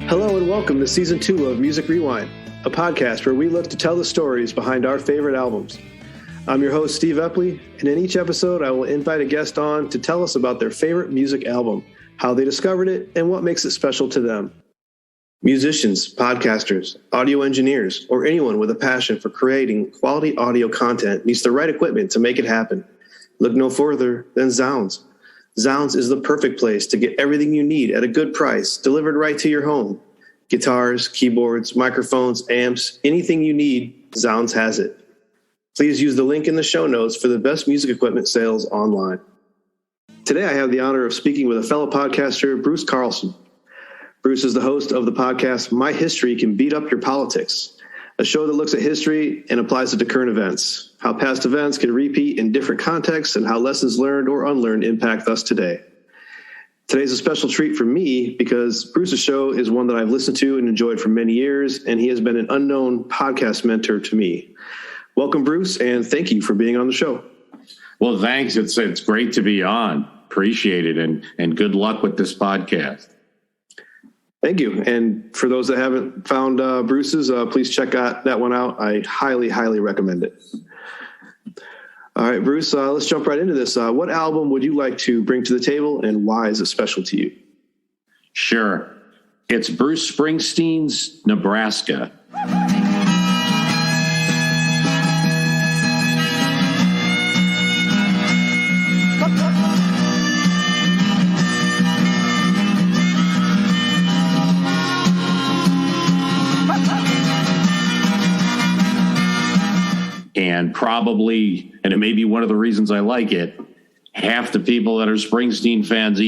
Hello and welcome to Season 2 of Music Rewind, a podcast where we look to tell the stories behind our favorite albums. I'm your host, Steve Epley, and in each episode I will invite a guest on to tell us about their favorite music album, how they discovered it, and what makes it special to them. Musicians, podcasters, audio engineers, or anyone with a passion for creating quality audio content needs the right equipment to make it happen. Look no further than Zounds. Zounds is the perfect place to get everything you need at a good price, delivered right to your home. Guitars, keyboards, microphones, amps, anything you need, Zounds has it. Please use the link in the show notes for the best music equipment sales online. Today I have the honor of speaking with a fellow podcaster, Bruce Carlson. Bruce is the host of the podcast My History Can Beat Up Your Politics, a show that looks at history and applies it to current events, how past events can repeat in different contexts, and how lessons learned or unlearned impact us today. Today's a special treat for me because Bruce's show is one that I've listened to and enjoyed for many years, and he has been an unknown podcast mentor to me. Welcome, Bruce, and thank you for being on the show. Well, thanks. It's great to be on. Appreciate it, and good luck with this podcast. Thank you. And for those that haven't found Bruce's, please check that one out. I highly, highly recommend it. All right, Bruce, let's jump right into this. What album would you like to bring to the table, and why is it special to you? Sure. It's Bruce Springsteen's Nebraska. And probably, and it may be one of the reasons I like it, half the people that are Springsteen fans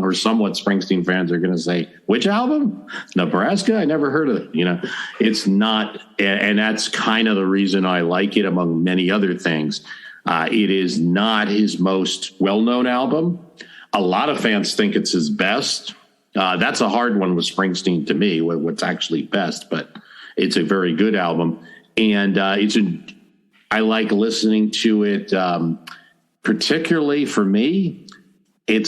or somewhat Springsteen fans are going to say, which album? Nebraska? I never heard of it. It's not, and that's kind of the reason I like it among many other things. It is not his most well-known album. A lot of fans think it's his best. That's a hard one with Springsteen to me, what's actually best, but it's a very good album. And I like listening to it, particularly for me. It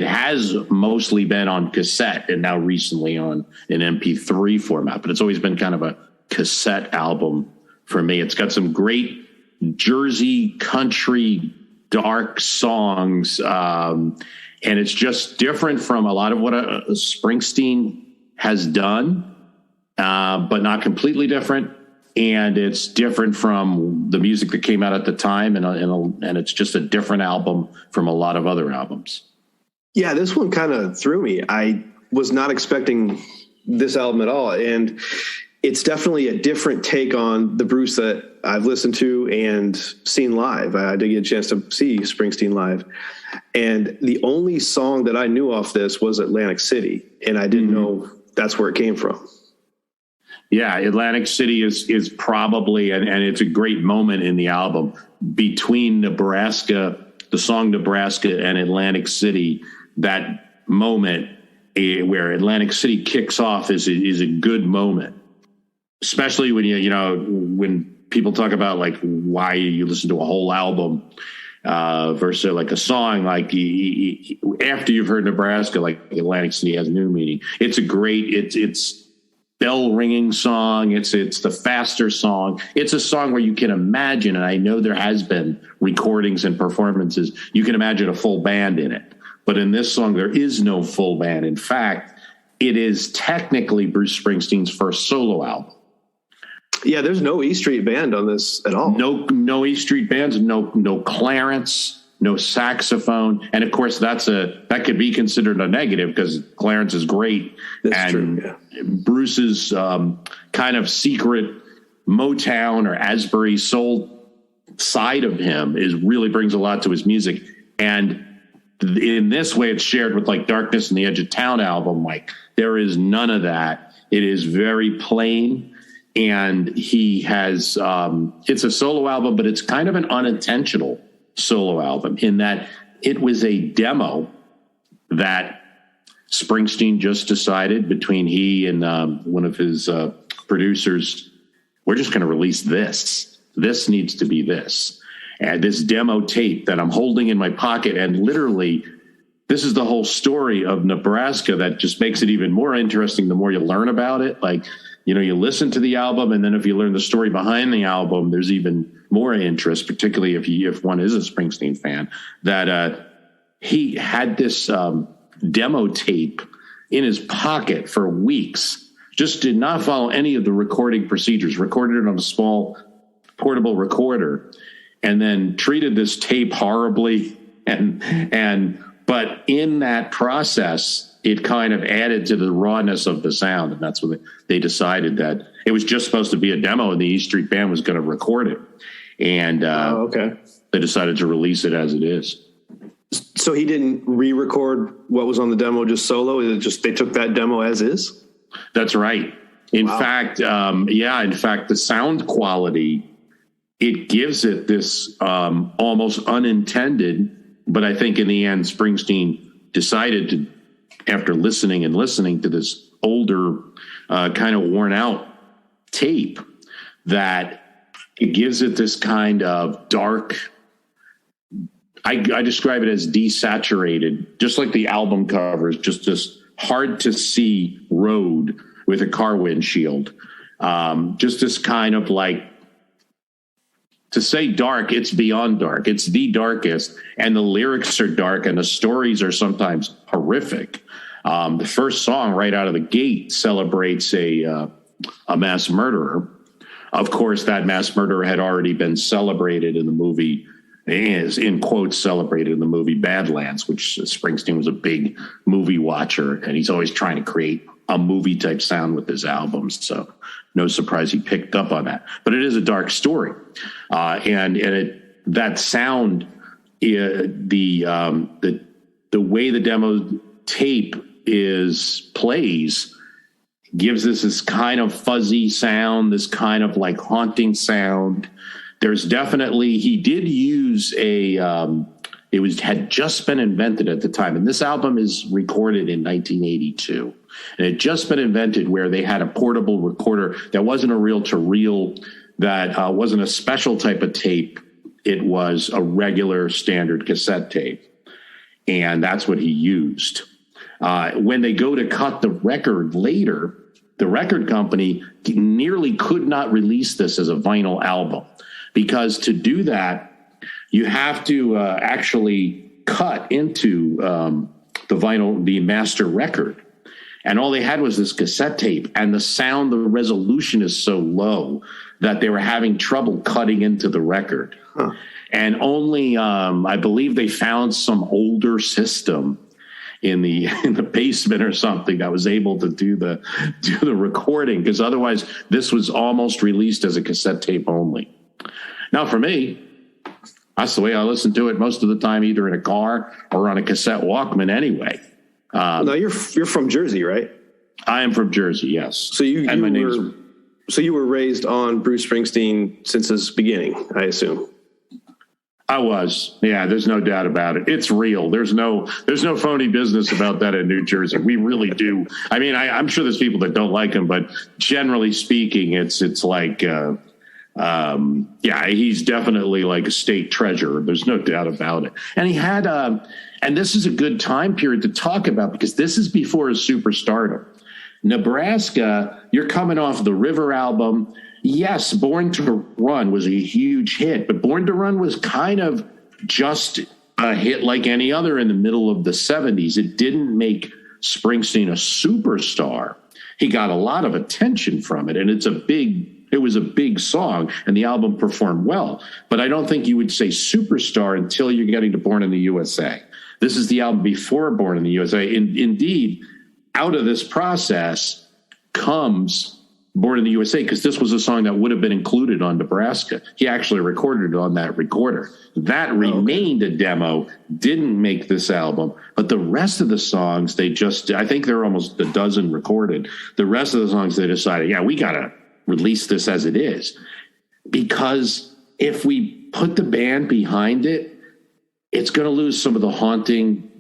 has mostly been on cassette and now recently on an MP3 format, but it's always been kind of a cassette album for me. It's got some great Jersey country dark songs, and it's just different from a lot of what Springsteen has done, but not completely different. And it's different from the music that came out at the time, and it's just a different album from a lot of other albums. Yeah, this one kind of threw me. I was not expecting this album at all, and it's definitely a different take on the Bruce that I've listened to and seen live. I did get a chance to see Springsteen live, and the only song that I knew off this was Atlantic City, and I didn't know that's where it came from. Yeah, Atlantic City is probably, and it's a great moment in the album, between Nebraska, the song Nebraska, and Atlantic City. That moment where Atlantic City kicks off is a good moment, especially when when people talk about like why you listen to a whole album versus like a song. Like after you've heard Nebraska, like Atlantic City has new meaning. It's a great it's bell ringing song. It's the faster song. It's a song where you can imagine, and I know there has been recordings and performances, you can imagine a full band in it. But in this song, there is no full band. In fact, it is technically Bruce Springsteen's first solo album. Yeah, there's no E Street Band on this at all. No E Street Bands, no Clarence, no saxophone. And of course that could be considered a negative because Clarence is great. That's true, yeah. Bruce's kind of secret Motown or Asbury soul side of him really brings a lot to his music. And in this way, it's shared with like Darkness and the Edge of Town album. Like there is none of that. It is very plain. And he has, it's a solo album, but it's kind of an unintentional solo album in that it was a demo that Springsteen just decided between he and one of his producers, we're just going to release this. This needs to be this. And this demo tape that I'm holding in my pocket, and literally this is the whole story of Nebraska that just makes it even more interesting the more you learn about it. Like, you listen to the album, and then if you learn the story behind the album, there's even more interest, particularly if one is a Springsteen fan, that he had this demo tape in his pocket for weeks, just did not follow any of the recording procedures, recorded it on a small portable recorder, and then treated this tape horribly. But in that process, it kind of added to the rawness of the sound. And that's when they decided that it was just supposed to be a demo and the E Street Band was going to record it. And they decided to release it as it is. So he didn't re-record what was on the demo just solo? Is it just they took that demo as is? That's right. In fact, the sound quality, it gives it this almost unintended, but I think in the end, Springsteen decided to, after listening to this older, kind of worn out tape, that it gives it this kind of dark, I describe it as desaturated, just like the album covers, just this hard to see road with a car windshield. Just this kind of like, to say dark, it's beyond dark. It's the darkest, and the lyrics are dark, and the stories are sometimes horrific. The first song right out of the gate celebrates a mass murderer. Of course, that mass murderer had already been celebrated in the movie, is in quotes celebrated in the movie Badlands, which Springsteen was a big movie watcher, and he's always trying to create a movie type sound with his albums. So no surprise he picked up on that. But it is a dark story, that sound, the way the demo tape plays gives us this kind of fuzzy sound, this kind of like haunting sound. There's definitely, he did use had just been invented at the time. And this album is recorded in 1982. And it had just been invented where they had a portable recorder that wasn't a reel-to-reel, that wasn't a special type of tape. It was a regular standard cassette tape. And that's what he used. When they go to cut the record later, the record company nearly could not release this as a vinyl album, because to do that, you have to actually cut into the vinyl, the master record. And all they had was this cassette tape, and the sound, the resolution is so low that they were having trouble cutting into the record. Huh. And only, I believe they found some older system in the basement or something that was able to do the recording, because otherwise this was almost released as a cassette tape only. Now for me, that's the way I listen to it most of the time, either in a car or on a cassette Walkman anyway. Now you're from Jersey, right? I am from Jersey, yes. So you were raised on Bruce Springsteen since his beginning, I assume. I was. Yeah, there's no doubt about it. It's real. There's no phony business about that in New Jersey. We really do. I mean, I'm sure there's people that don't like him, but generally speaking, it's like, he's definitely like a state treasure. There's no doubt about it. And he had, and this is a good time period to talk about, because this is before his superstardom. Nebraska, you're coming off the River album. Yes, Born to Run was a huge hit, but Born to Run was kind of just a hit like any other in the middle of the 70s. It didn't make Springsteen a superstar. He got a lot of attention from it, and it was a big song, and the album performed well. But I don't think you would say superstar until you're getting to Born in the USA. This is the album before Born in the USA. Indeed, out of this process comes Born in the USA, because this was a song that would have been included on Nebraska. He actually recorded it on that recorder. That remained a demo, didn't make this album. But the rest of the songs, I think there are almost a dozen recorded. The rest of the songs, they decided, we got to release this as it is. Because if we put the band behind it, it's going to lose some of the haunting,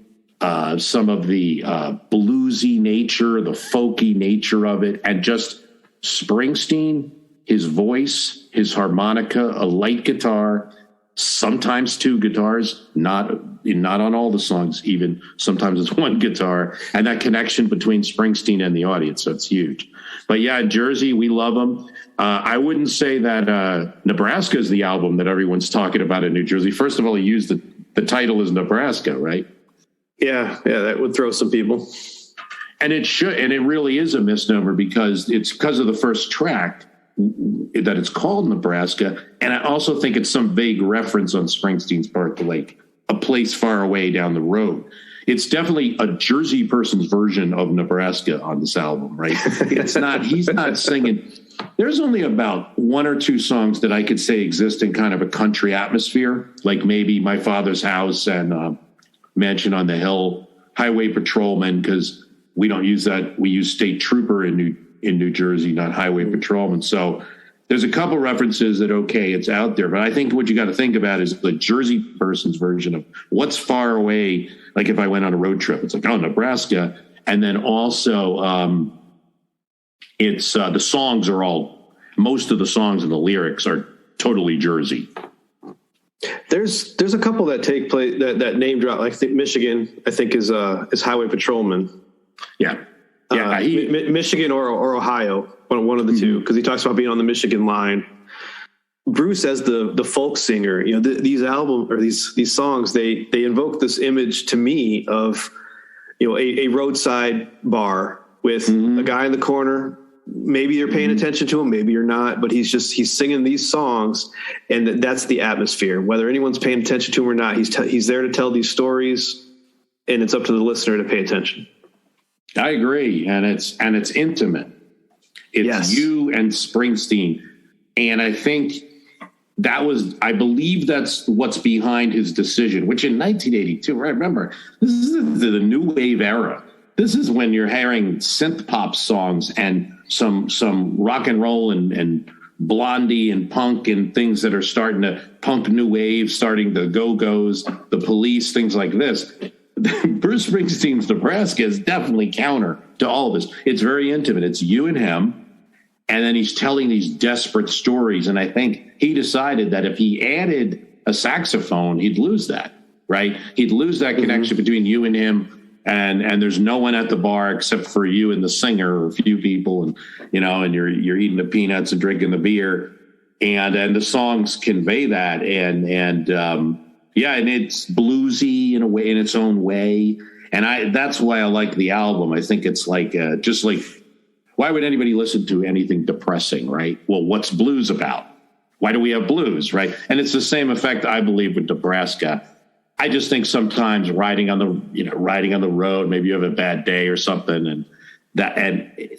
some of the bluesy nature, the folky nature of it, and just Springsteen, his voice, his harmonica, a light guitar, sometimes two guitars, not on all the songs, even sometimes it's one guitar, and that connection between Springsteen and the audience. So it's huge. But yeah, Jersey, we love them. I wouldn't say that Nebraska is the album that everyone's talking about in New Jersey. First of all, he used the title as Nebraska, right? Yeah, that would throw some people. And it should, and it really is a misnomer because it's because of the first track that it's called Nebraska. And I also think it's some vague reference on Springsteen's part to like a place far away down the road. It's definitely a Jersey person's version of Nebraska on this album, right? It's not, he's not singing. There's only about one or two songs that I could say exist in kind of a country atmosphere, like maybe My Father's House and Mansion on the Hill, Highway Patrolman, because we don't use that. We use State Trooper in New Jersey, not Highway Patrolman. So there's a couple references that, okay, it's out there. But I think what you got to think about is the Jersey person's version of what's far away. Like if I went on a road trip, it's like, oh, Nebraska. And then also it's the songs are most of the songs and the lyrics are totally Jersey. There's a couple that take place that name drop. I think Michigan, I think is Highway Patrolman. Yeah. Michigan or Ohio, one of the two, because he talks about being on the Michigan line. Bruce, as the folk singer, these songs, they invoke this image to me of, a roadside bar with a guy in the corner. Maybe you're paying attention to him, maybe you're not, but he's singing these songs, and that's the atmosphere. Whether anyone's paying attention to him or not, he's there to tell these stories, and it's up to the listener to pay attention. I agree, and it's intimate. It's you and Springsteen, and I think I believe that's what's behind his decision. Which in 1982, remember, this is the new wave era. This is when you're hearing synth pop songs and some rock and roll and Blondie and punk and things that are starting to punk new wave, starting the Go-Go's, the Police, things like this. Bruce Springsteen's Nebraska is definitely counter to all of this. It's very intimate. It's you and him, and then he's telling these desperate stories. And I think he decided that if he added a saxophone, he'd lose that, right? He'd lose that connection between you and him. And there's no one at the bar except for you and the singer or a few people, and and you're eating the peanuts and drinking the beer, and the songs convey that, and it's bluesy in a way, in its own way, and that's why I like the album. I think it's like just like, why would anybody listen to anything depressing, right? Well, what's blues about? Why do we have blues, right? And it's the same effect, I believe, with Nebraska. I just think sometimes riding on the road, maybe you have a bad day or something, and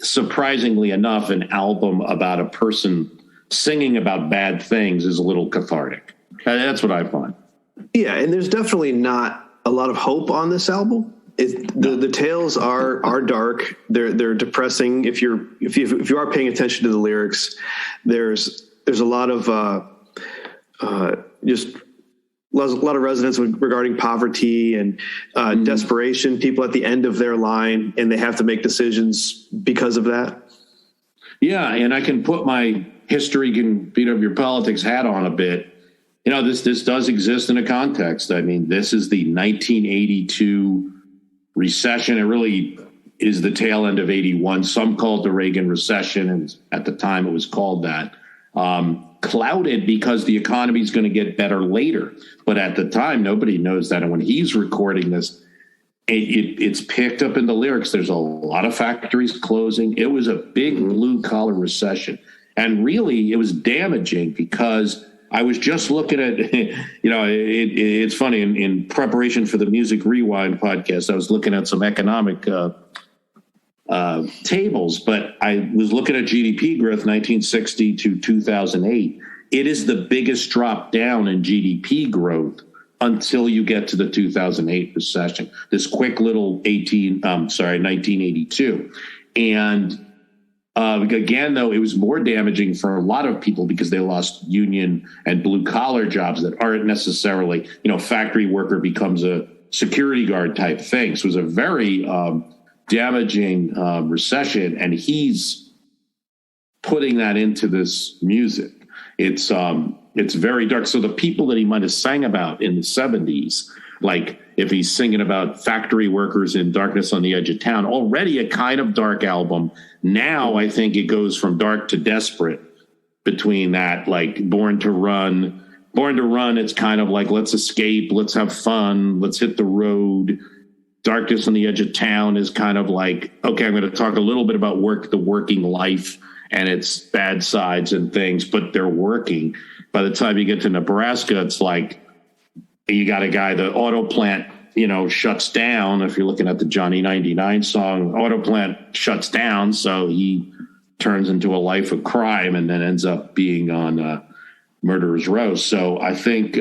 surprisingly enough, an album about a person singing about bad things is a little cathartic. That's what I find. Yeah, and there's definitely not a lot of hope on this album. The tales are dark. They're depressing. If you are paying attention to the lyrics, there's a lot of just. A lot of resonance regarding poverty and desperation, people at the end of their line, and they have to make decisions because of that. Yeah, and I can put my history can beat up your politics hat on a bit. This does exist in a context. I mean, this is the 1982 recession. It really is the tail end of 81. Some call it the Reagan recession, and at the time it was called that. Clouded because the economy is going to get better later. But at the time, nobody knows that. And when he's recording this, it's picked up in the lyrics. There's a lot of factories closing. It was a big blue collar recession. And really, it was damaging because I was just looking at, it's funny. In preparation for the Music Rewind podcast, I was looking at some economic tables, but I was looking at GDP growth 1960 to 2008. It is the biggest drop down in GDP growth until you get to the 2008 recession. This quick little 1982. And again, though, it was more damaging for a lot of people because they lost union and blue collar jobs that aren't necessarily, factory worker becomes a security guard type thing. So it was a very damaging recession, and he's putting that into this music. It's it's very dark. So the people that he might have sang about in the 70s, like if he's singing about factory workers in Darkness on the Edge of Town, already a kind of dark album. Now I think it goes from dark to desperate between that, like Born to Run. Born to Run, it's kind of like, let's escape, let's have fun, let's hit the road. Darkness on the Edge of Town is kind of like, okay, I'm going to talk a little bit about the working life and its bad sides and things, but they're working. By the time you get to Nebraska, it's like you got a guy, the auto plant, shuts down. If you're looking at the Johnny 99 song, auto plant shuts down. So he turns into a life of crime and then ends up being on Murderer's Row. So I think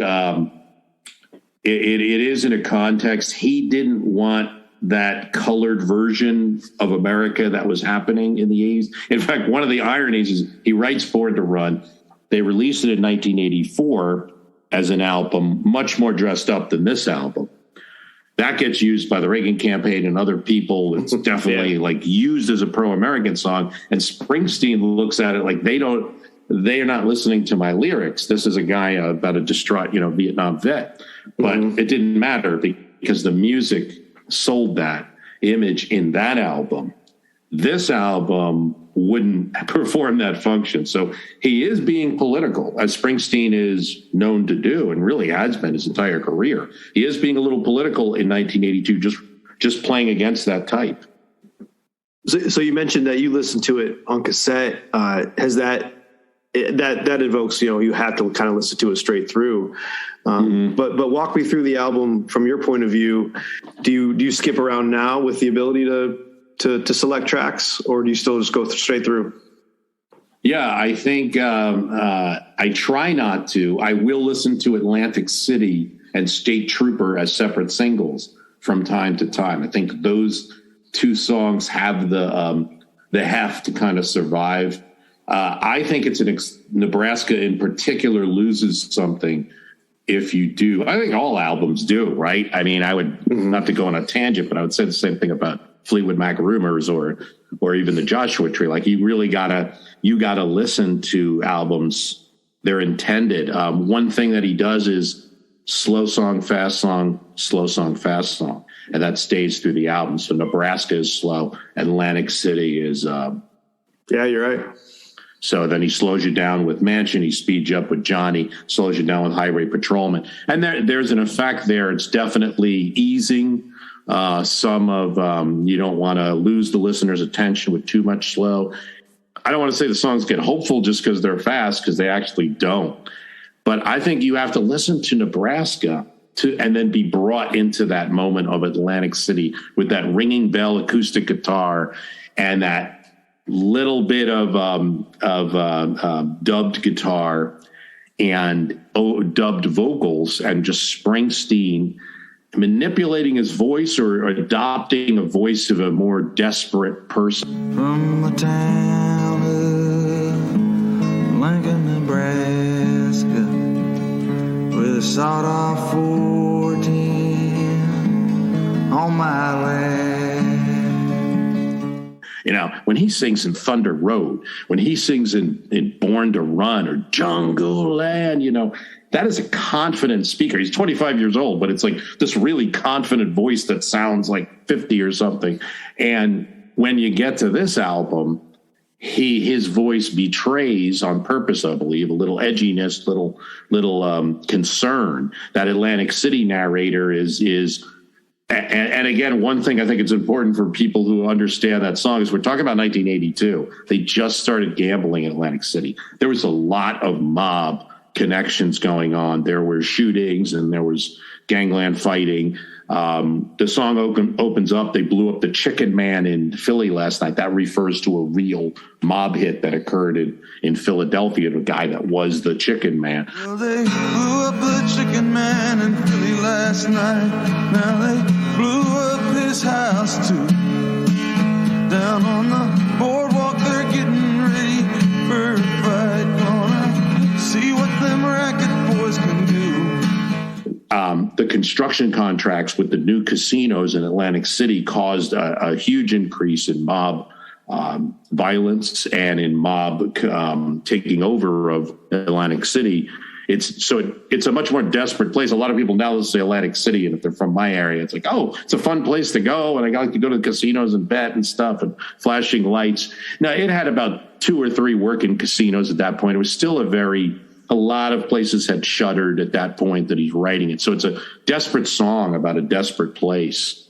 it is in a context. He didn't want that colored version of America that was happening in the 80s. In fact, one of the ironies is he writes Born to Run. They released it in 1984 as an album, much more dressed up than this album. That gets used by the Reagan campaign and other people. It's definitely like used as a pro-American song. And Springsteen looks at it like they are not listening to my lyrics. This is a guy about a distraught, Vietnam vet. But it didn't matter because the music sold that image in that album. This album wouldn't perform that function. So he is being political, as Springsteen is known to do and really has been his entire career. He is being a little political in 1982, just playing against that type. So you mentioned that you listened to it on cassette. Has that evokes, you have to kind of listen to it straight through. But walk me through the album from your point of view. Do you skip around now with the ability to select tracks, or do you still just go straight through? Yeah, I think I try not to. I will listen to Atlantic City and State Trooper as separate singles from time to time. I think those two songs have the heft to kind of survive. I think Nebraska in particular loses something if you do. I think all albums do, right? I mean, I would not to go on a tangent, but I would say the same thing about Fleetwood Mac Rumors or even the Joshua Tree. Like you really gotta listen to albums. They're intended. One thing that he does is slow song, fast song, slow song, fast song, and that stays through the album. So Nebraska is slow. Atlantic City is. Yeah, you're right. So then he slows you down with Mansion. He speeds you up with Johnny, slows you down with Highway Patrolman. And there's an effect there. It's definitely easing some of, you don't want to lose the listener's attention with too much slow. I don't want to say the songs get hopeful just because they're fast, because they actually don't. But I think you have to listen to Nebraska and then be brought into that moment of Atlantic City with that ringing bell acoustic guitar and that little bit of dubbed guitar and dubbed vocals, and just Springsteen manipulating his voice or adopting a voice of a more desperate person. From the town of Lincoln, Nebraska, with a sawed-off 410 on my lap. When he sings in Thunder Road, when he sings in Born to Run or Jungle Land, that is a confident speaker. He's 25 years old, but it's like this really confident voice that sounds like 50 or something. And when you get to this album, his voice betrays on purpose, I believe, a little edginess, little concern. That Atlantic City narrator is. And again, one thing I think it's important for people who understand that song is we're talking about 1982. They just started gambling in Atlantic City. There was a lot of mob connections going on. There were shootings and there was gangland fighting. The song opens up. They blew up the Chicken Man in Philly last night. That refers to a real mob hit that occurred in Philadelphia to a guy that was the Chicken Man. Well, they blew up the Chicken Man in Philly last night. Now they blew up his house too. Down on the boardwalk, they're getting ready for a fight. Gonna see what them racket boys can do. The construction contracts with the new casinos in Atlantic City caused a huge increase in mob violence and in mob taking over of Atlantic City. it's a much more desperate place. A lot of people now say Atlantic City, and if they're from my area, it's like, oh, it's a fun place to go, and I like to go to the casinos and bet and stuff and flashing lights. Now, it had about 2 or 3 working casinos at that point. It was still a lot of places had shuttered at that point that he's writing it. So it's a desperate song about a desperate place.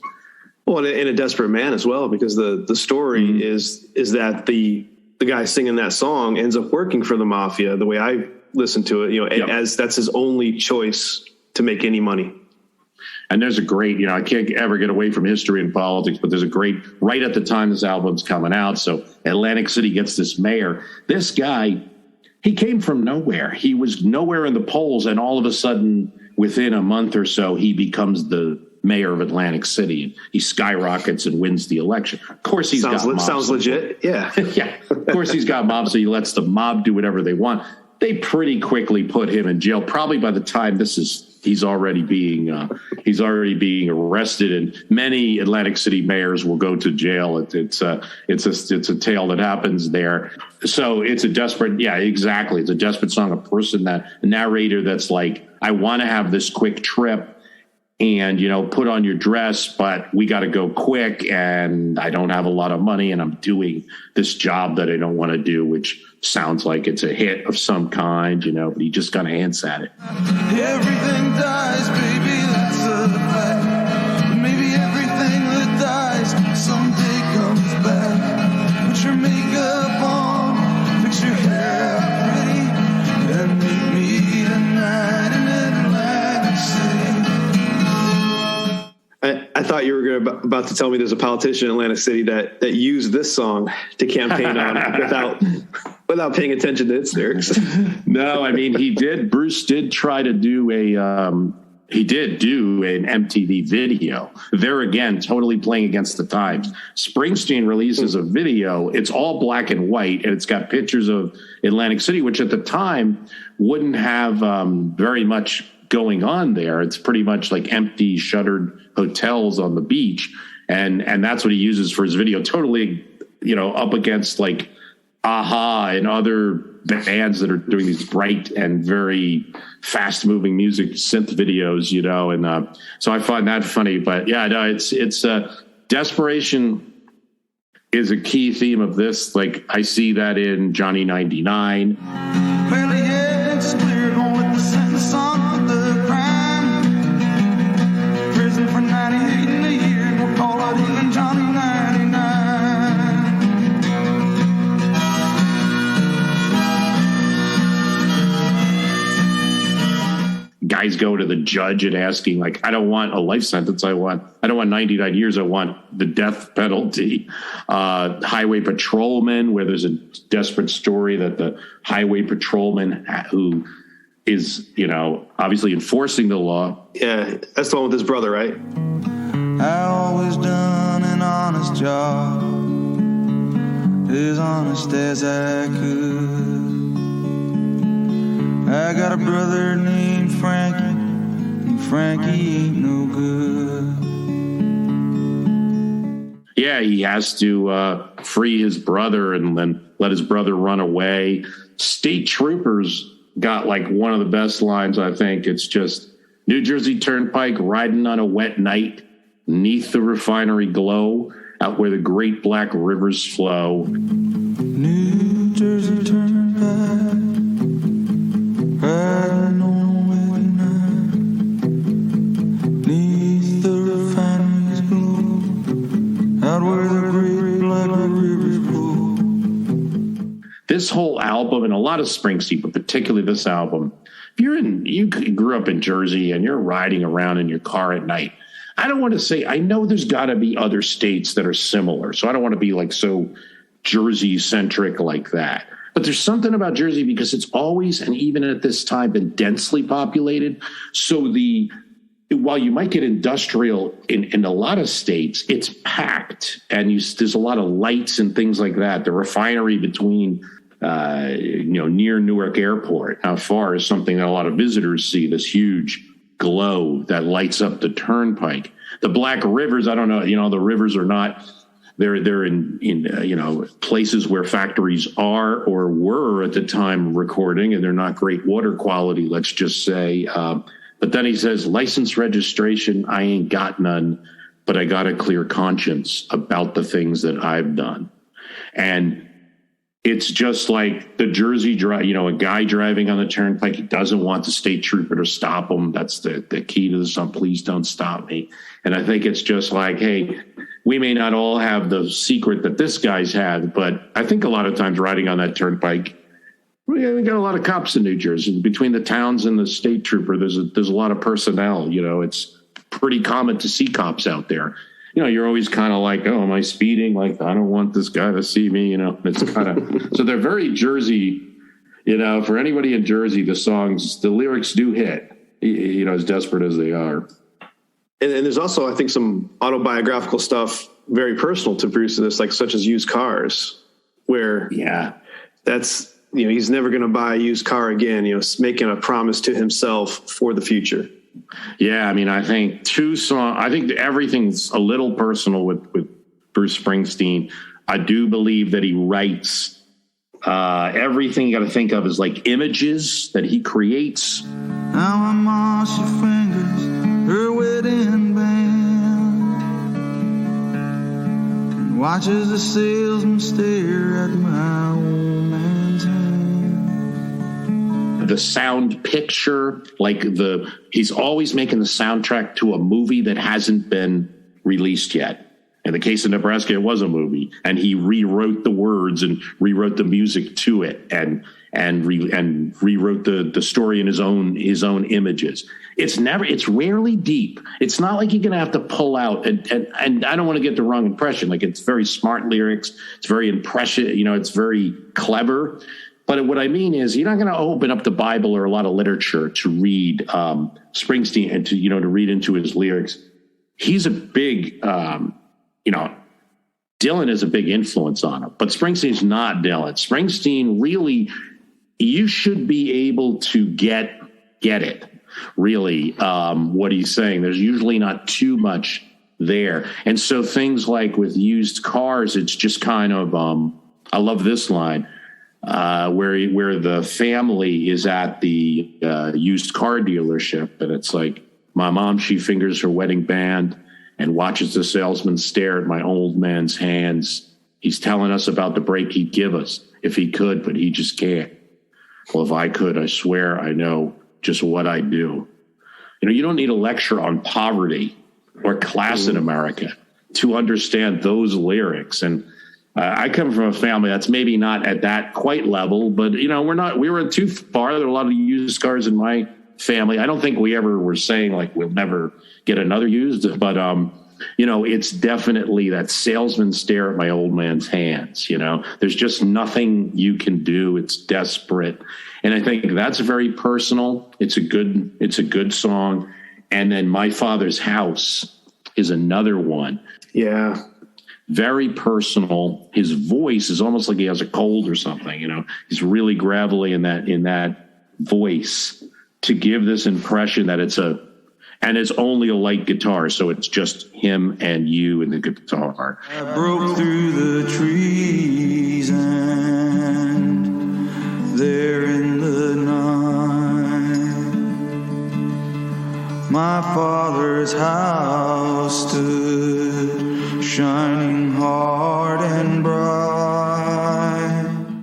Well, and a desperate man as well, because the story is that the guy singing that song ends up working for the mafia. The way I listen to it, as that's his only choice to make any money. And there's a great, I can't ever get away from history and politics, but there's a great, right at the time this album's coming out. So Atlantic City gets this mayor. This guy, he came from nowhere. He was nowhere in the polls. And all of a sudden, within a month or so, he becomes the mayor of Atlantic City. He skyrockets and wins the election. Of course, he's got mob. Sounds legit. Yeah. Yeah. Of course, he's got mob. So he lets the mob do whatever they want. They pretty quickly put him in jail. Probably by the time he's already being arrested, and many Atlantic City mayors will go to jail. It's a tale that happens there. So it's a desperate, exactly. It's a desperate song. A narrator that's like, I want to have this quick trip and, put on your dress, but we got to go quick, and I don't have a lot of money, and I'm doing this job that I don't want to do, which sounds like it's a hit of some kind, but he just kind of hints at it. Everything dies, baby, that's a fact. But maybe everything that dies someday comes back. Put your makeup on, fix your hair pretty, and meet me tonight in Atlantic City. I thought you were about to tell me there's a politician in Atlantic City that used this song to campaign on without paying attention to its lyrics. No, I mean, Bruce did try to do an MTV video. There again, totally playing against the times. Springsteen releases a video. It's all black and white, and it's got pictures of Atlantic City, which at the time wouldn't have very much going on there. It's pretty much like empty, shuttered hotels on the beach. And that's what he uses for his video. Totally, up against like Aha and other bands that are doing these bright and very fast moving music synth videos, and so I find that funny. But yeah, no, it's desperation is a key theme of this. Like I see that in Johnny 99. Well, yeah, it's clear, going with the sentence on the crime. Prison for 98 in a year, we'll call it even Johnny 99. Guys go to the judge and asking, like, I don't want a life sentence. I don't want 99 years. I want the death penalty. Highway patrolman, where there's a desperate story that the highway patrolman who is, obviously enforcing the law. Yeah, that's the one with his brother, right? I always done an honest job, as honest as I could. I got a brother named Frankie, and Frankie ain't no good. Yeah, he has to free his brother and then let his brother run away. State Troopers got like one of the best lines, I think. It's just, New Jersey Turnpike riding on a wet night, 'neath the refinery glow, out where the great black rivers flow. New Jersey Turnpike, riding on a wet night, 'neath the refinery's glow, out where the great black rivers flow. This whole album, and a lot of Springsteen, but particularly this album, if you grew up in Jersey and you're riding around in your car at night, I don't want to say, I know there's got to be other states that are similar, so I don't want to be like so Jersey-centric like that. But there's something about Jersey because it's always, and even at this time, been densely populated. So while you might get industrial in a lot of states, it's packed, and there's a lot of lights and things like that. The refinery between, near Newark Airport, how far is something that a lot of visitors see, this huge glow that lights up the turnpike. The Black Rivers, I don't know, the rivers are not they're in places where factories are or were at the time recording, and they're not great water quality, let's just say. But then he says, license registration, I ain't got none, but I got a clear conscience about the things that I've done. And it's just like the Jersey drive, a guy driving on the turnpike, he doesn't want the state trooper to stop him. That's the key to the song, please don't stop me. And I think it's just like, hey, we may not all have the secret that this guy's had, but I think a lot of times riding on that turnpike, we got a lot of cops in New Jersey. Between the towns and the state trooper, there's a lot of personnel. It's pretty common to see cops out there. You're always kind of like, oh, am I speeding? Like, I don't want this guy to see me. It's kind of so they're very Jersey. For anybody in Jersey, the lyrics do hit. As desperate as they are. And there's also, I think, some autobiographical stuff very personal to Bruce in this, like such as used cars, where that's. He's never going to buy a used car again, making a promise to himself for the future. Yeah. I mean, I think I think everything's a little personal with Bruce Springsteen. I do believe that he writes everything you got to think of is like images that he creates. Now I march your fingers, her wedding band, and watches the salesman stare at my old man's hand. The sound picture, he's always making the soundtrack to a movie that hasn't been released yet. In the case of Nebraska, it was a movie, and he rewrote the words and rewrote the music to it, and rewrote the story in his own images. It's rarely deep. It's not like you're going to have to pull out, and I don't want to get the wrong impression. Like, it's very smart lyrics. It's very it's very clever. But what I mean is, you're not going to open up the Bible or a lot of literature to read Springsteen and to read into his lyrics. He's a big, Dylan is a big influence on him, but Springsteen's not Dylan. Springsteen really, you should be able to get it, really, what he's saying. There's usually not too much there. And so things like with used cars, it's just kind of, I love this line. Where the family is at the used car dealership, and it's like, my mom, she fingers her wedding band and watches the salesman stare at my old man's hands. He's telling us about the break he'd give us if he could, but he just can't. Well, if I could, I swear I know just what I'd do. You don't need a lecture on poverty or class in America to understand those lyrics. And I come from a family that's maybe not at that quite level, but we weren't too far. There are a lot of used cars in my family. I don't think we ever were saying like we'll never get another used, but it's definitely that salesman stare at my old man's hands. There's just nothing you can do. It's desperate. And I think that's very personal. It's a good song. And then My Father's House is another one. Yeah. Very personal. His voice is almost like he has a cold or something. He's really gravelly in that voice to give this impression that it's only a light guitar, so it's just him and you and the guitar. I broke through the trees and there in the night, my father's house stood shining hard and bright.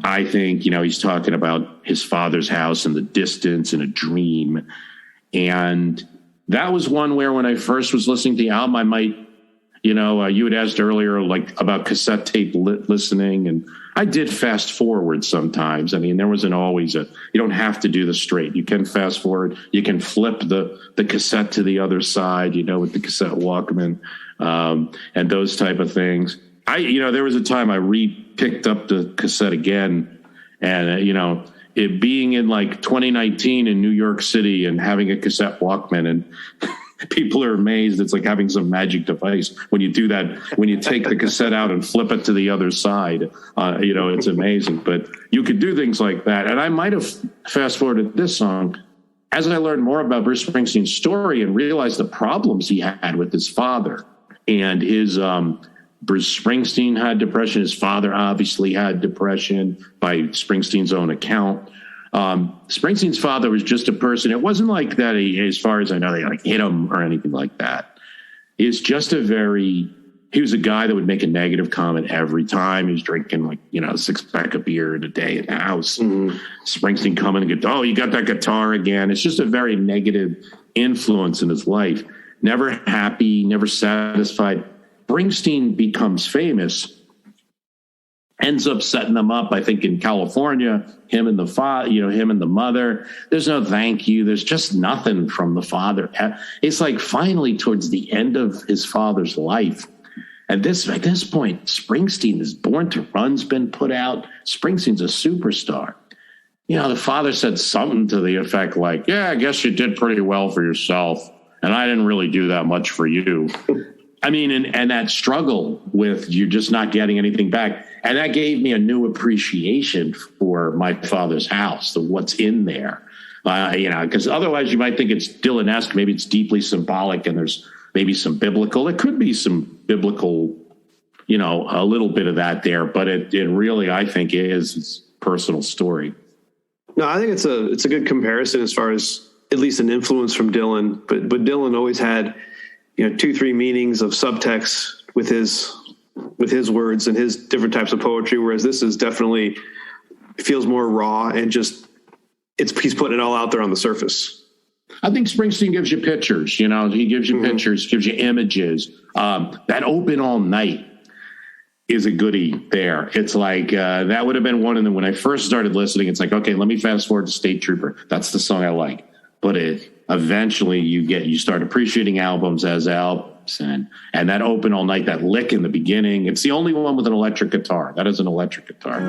I think, he's talking about his father's house in the distance in a dream. And that was one where when I first was listening to the album, I might, you had asked earlier, like about cassette tape listening. And I did fast forward sometimes. I mean, there wasn't always you don't have to do the straight. You can fast forward. You can flip the cassette to the other side, with the cassette Walkman. And those type of things. There was a time I picked up the cassette again, and it being in like 2019 in New York City and having a cassette Walkman, and people are amazed. It's like having some magic device when you do that. When you take the cassette out and flip it to the other side, it's amazing. But you could do things like that. And I might have fast forwarded this song as I learned more about Bruce Springsteen's story and realized the problems he had with his father and his Bruce Springsteen had depression. His father obviously had depression by Springsteen's own account. Springsteen's father was just a person. It wasn't like that. As far as I know, they like hit him or anything like that. It's just he was a guy that would make a negative comment every time. He was drinking like, a 6-pack of beer in a day in the house. Mm-hmm. Springsteen coming and go, oh, you got that guitar again. It's just a very negative influence in his life. Never happy, never satisfied. Springsteen becomes famous, ends up setting them up, I think, in California, him and the father, him and the mother. There's no thank you. There's just nothing from the father. It's like finally towards the end of his father's life. At this point, Springsteen is Born to Run's been put out. Springsteen's a superstar. The father said something to the effect like, yeah, I guess you did pretty well for yourself. And I didn't really do that much for you. I mean, and that struggle with you just not getting anything back. And that gave me a new appreciation for my father's house, what's in there. Because otherwise you might think it's Dylan-esque. Maybe it's deeply symbolic and there's maybe some biblical. It could be some biblical, a little bit of that there. But it really, I think, is his personal story. No, I think it's a good comparison as far as at least an influence from Dylan. But Dylan always had 2-3 meanings of subtext with his words and his different types of poetry, whereas this is definitely feels more raw and just he's putting it all out there on the surface. I think Springsteen gives you pictures, he gives you pictures, gives you images. That Open All Night is a goodie there. It's like, that would have been one of them when I first started listening. It's like, okay, let me fast forward to State Trooper. That's the song I like. But eventually you start appreciating albums as albums, and that Open All Night, that lick in the beginning, it's the only one with an electric guitar. That is an electric guitar.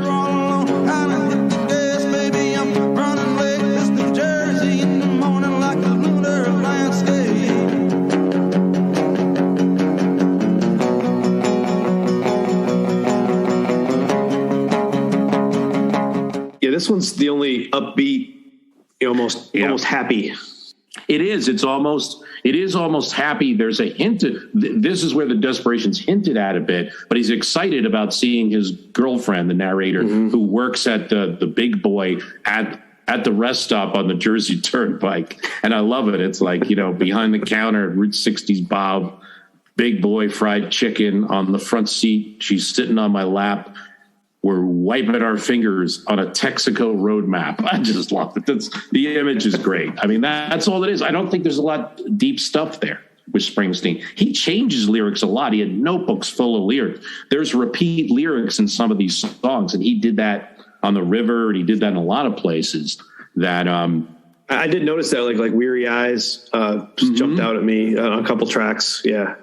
Yeah, this one's the only upbeat, almost happy. It is. It is almost happy. There's a hint. This is where the desperation's hinted at a bit, but he's excited about seeing his girlfriend, the narrator, who works at the big boy at the rest stop on the Jersey Turnpike. And I love it. It's like, behind the counter at Route 60's Bob, big boy fried chicken on the front seat. She's sitting on my lap. We're wiping our fingers on a Texaco road map. I just love it. The image is great. I mean, that's all it is. I don't think there's a lot of deep stuff there with Springsteen. He changes lyrics a lot. He had notebooks full of lyrics. There's repeat lyrics in some of these songs, and he did that on the river, and he did that in a lot of places. That I did notice that, like Weary Eyes jumped out at me on a couple tracks. Yeah.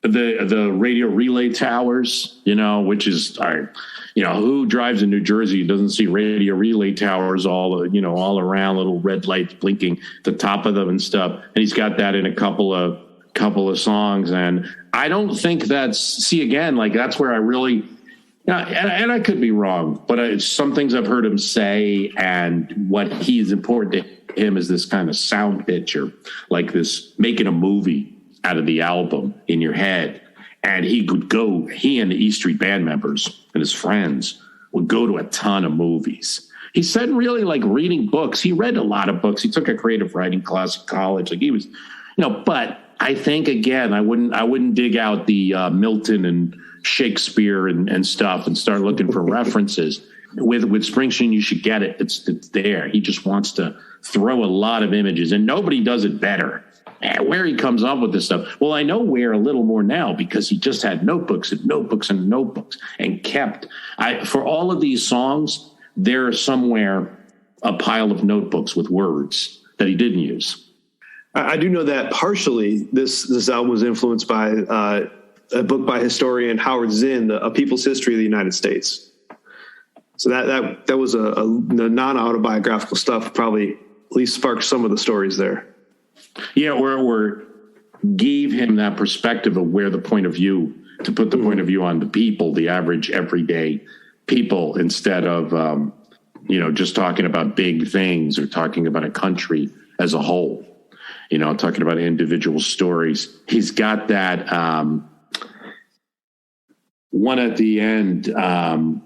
The radio relay towers, which is all right. Who drives in New Jersey doesn't see radio relay towers all around, little red lights blinking at the top of them and stuff. And he's got that in a couple of songs. And I don't think that's where I really, and I could be wrong, but some things I've heard him say, and what he's important to him is this kind of sound picture, like this, making a movie out of the album in your head. And he and the E Street Band members and his friends would go to a ton of movies. He said really like reading books. He read a lot of books. He took a creative writing class at college. Like he was, but I think, again, I wouldn't dig out the Milton and Shakespeare and stuff and start looking for references. With Springsteen, you should get it. It's there. He just wants to throw a lot of images, and nobody does it better. Where he comes up with this stuff. Well, I know where a little more now, because he just had notebooks and notebooks and notebooks and kept. For all of these songs, there's somewhere a pile of notebooks with words that he didn't use. I do know that partially this album was influenced by a book by historian Howard Zinn, A People's History of the United States. So that was a non-autobiographical stuff, probably at least sparked some of the stories there. Yeah, or gave him that perspective of where the point of view, to put the point of view on the people, the average everyday people, instead of, just talking about big things or talking about a country as a whole, talking about individual stories. He's got that, one at the end, The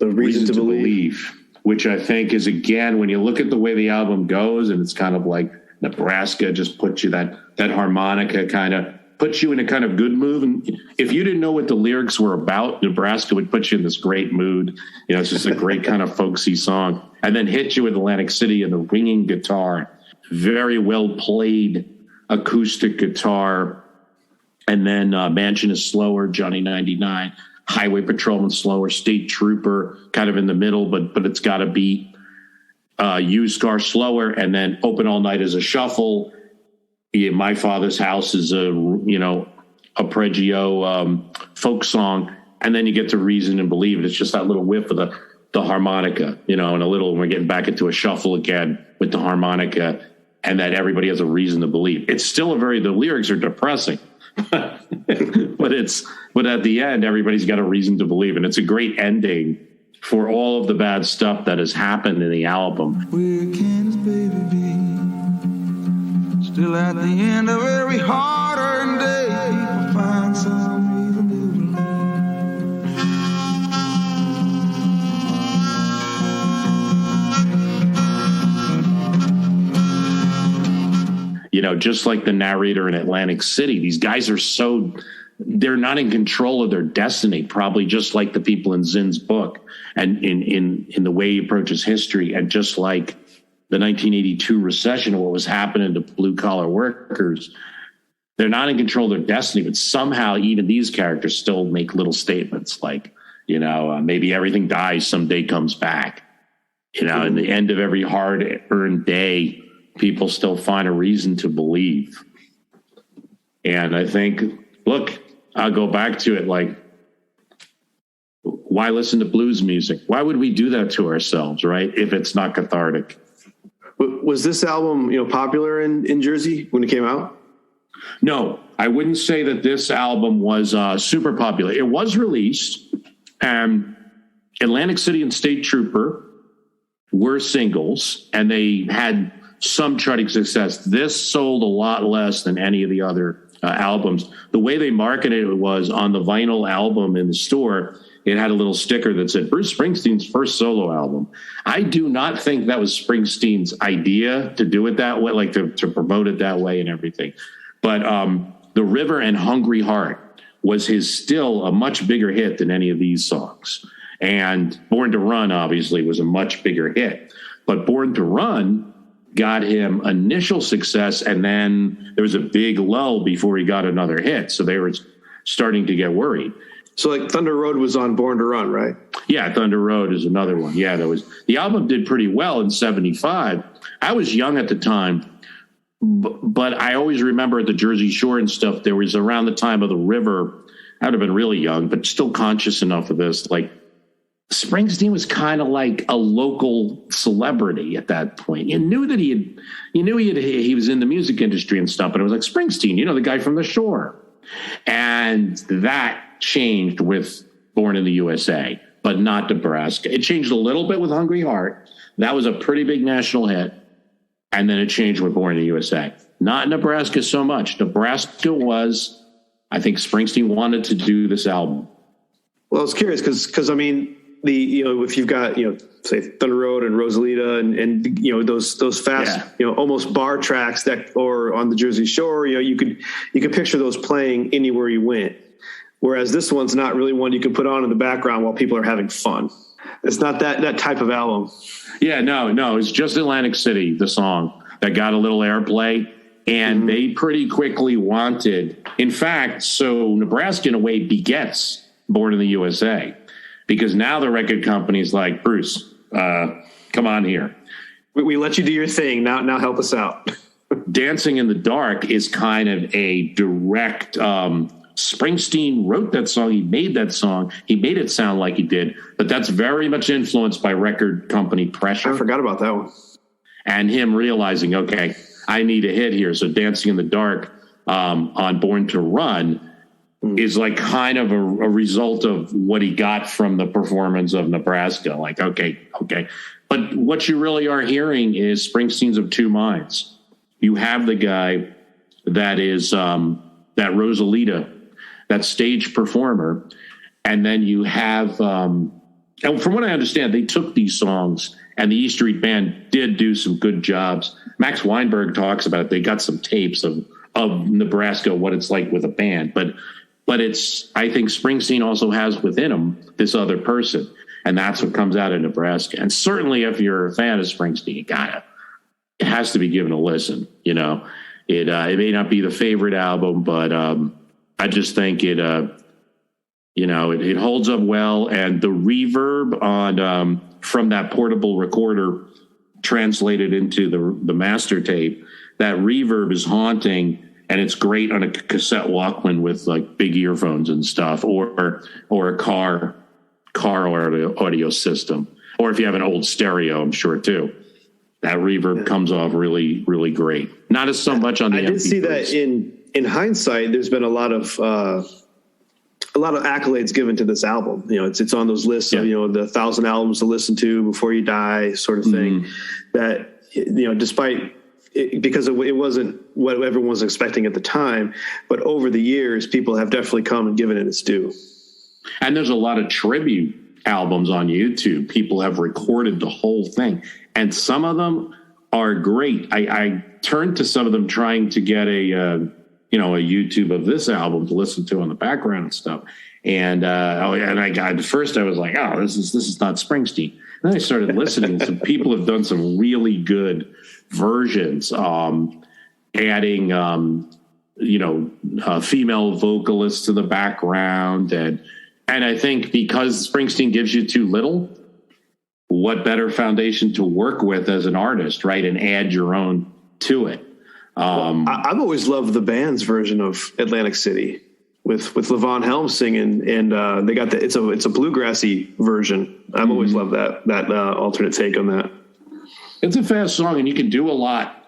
Reason to Believe, which I think is, again, when you look at the way the album goes, and it's kind of like Nebraska just puts you that harmonica kind of puts you in a kind of good mood. And if you didn't know what the lyrics were about, Nebraska would put you in this great mood. You know, it's just a great kind of folksy song. And then hit you with Atlantic City and the ringing guitar, very well played acoustic guitar. And then Mansion is slower, Johnny 99, Highway Patrolman slower, State Trooper kind of in the middle, but it's got a beat. Used Car slower, and then Open All Night is a shuffle. Yeah, My Father's House is a Pregio folk song, and then you get to Reason and Believe. And it's just that little whiff of the harmonica, and a little. We're getting back into a shuffle again with the harmonica, and that everybody has a reason to believe. It's still the lyrics are depressing, but at the end everybody's got a reason to believe, and it's a great ending for all of the bad stuff that has happened in the album. Where can this baby be? Still at the end of every hard-earned day, people find some reason to believe. Just like the narrator in Atlantic City, these guys are they're not in control of their destiny, probably just like the people in Zinn's book and in the way he approaches history. And just like the 1982 recession and what was happening to blue collar workers, they're not in control of their destiny, but somehow even these characters still make little statements like, maybe everything dies, someday comes back. In the end of every hard earned day, people still find a reason to believe. And I think, look, I'll go back to it. Like, why listen to blues music? Why would we do that to ourselves, right? If it's not cathartic. Was this album, popular in Jersey when it came out? No, I wouldn't say that this album was super popular. It was released, and Atlantic City and State Trooper were singles, and they had some charting success. This sold a lot less than any of the other albums. The way they marketed it was on the vinyl album in the store, it had a little sticker that said Bruce Springsteen's first solo album. I do not think that was Springsteen's idea to do it that way, like to promote it that way and everything. But The River and Hungry Heart was still a much bigger hit than any of these songs. And Born to Run, obviously, was a much bigger hit. But Born to Run got him initial success, and then there was a big lull before he got another hit. So they were starting to get worried. So like Thunder Road was on Born to Run, right? Yeah, Thunder Road is another one. Yeah, the album did pretty well in 75. I was young at the time, but I always remember at the Jersey Shore and stuff, there was around the time of The River, I would have been really young, but still conscious enough of this, like Springsteen was kind of like a local celebrity at that point. You knew that he was in the music industry and stuff, but it was like Springsteen, the guy from the shore. And that changed with Born in the USA, but not Nebraska. It changed a little bit with Hungry Heart. That was a pretty big national hit. And then it changed with Born in the USA. Not Nebraska so much. Nebraska was, I think Springsteen wanted to do this album. Well, I was curious because I mean, if you've got, say Thunder Road and Rosalita and those fast, almost bar tracks or on the Jersey Shore, you could picture those playing anywhere you went. Whereas this one's not really one you can put on in the background while people are having fun. It's not that type of album. Yeah, no, it's just Atlantic City, the song that got a little airplay, and they pretty quickly wanted, in fact, so Nebraska in a way begets Born in the USA. Because now the record company's like, Bruce, come on here. We let you do your thing. Now help us out. Dancing in the Dark is kind of a direct. Springsteen wrote that song. He made that song. He made it sound like he did. But that's very much influenced by record company pressure. I forgot about that one. And him realizing, okay, I need a hit here. So Dancing in the Dark on Born to Run is like kind of a result of what he got from the performance of Nebraska. Like, okay. But what you really are hearing is Springsteen's of two minds. You have the guy that is that Rosalita, that stage performer, And then you have, and from what I understand, they took these songs and the E Street Band did do some good jobs. Max Weinberg talks about it. They got some tapes of Nebraska, what it's like with a band. But it's, I think Springsteen also has within him this other person. And that's what comes out of Nebraska. And certainly if you're a fan of Springsteen, it has to be given a listen. You know, it may not be the favorite album, but I just think it holds up well. And the reverb on from that portable recorder translated into the master tape, that reverb is haunting, and it's great on a cassette Walkman with like big earphones and stuff, or a car audio system, or if you have an old stereo, I'm sure too. That reverb comes off really, really great. Not as so much on the. I did see that in hindsight. There's been a lot of accolades given to this album. You know, it's on those lists of, you know, the 1,000 albums to listen to before you die sort of thing. That, you know, despite because it wasn't what everyone was expecting at the time, but over the years, people have definitely come and given it its due. And there's a lot of tribute albums on YouTube. People have recorded the whole thing, and some of them are great. I turned to some of them trying to get a YouTube of this album to listen to on the background and stuff. And at first I was like, oh, this is not Springsteen. And then I started listening. Some people have done some really good versions, adding female vocalists to the background, and I think because Springsteen gives you too little, what better foundation to work with as an artist, right? And add your own to it. I've always loved the band's version of Atlantic City with Levon Helms singing, and they got it's a bluegrassy version. I've always loved that alternate take on that. It's a fast song, and you can do a lot.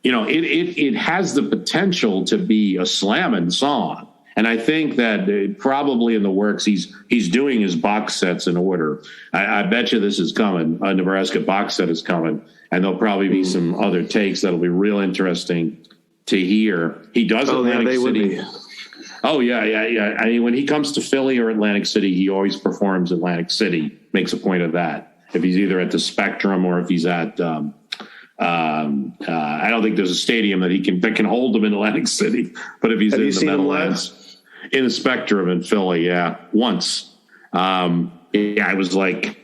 It has the potential to be a slamming song. And I think that probably in the works, he's doing his box sets in order. I bet you this is coming. A Nebraska box set is coming, and there'll probably be some other takes that'll be real interesting to hear. He does Atlantic City. Oh yeah. I mean, when he comes to Philly or Atlantic City, he always performs Atlantic City. Makes a point of that. If he's either at the Spectrum or if he's at, I don't think there's a stadium that can hold him in Atlantic City. But if he's in the Meadowlands. In the Spectrum in Philly, once. It was like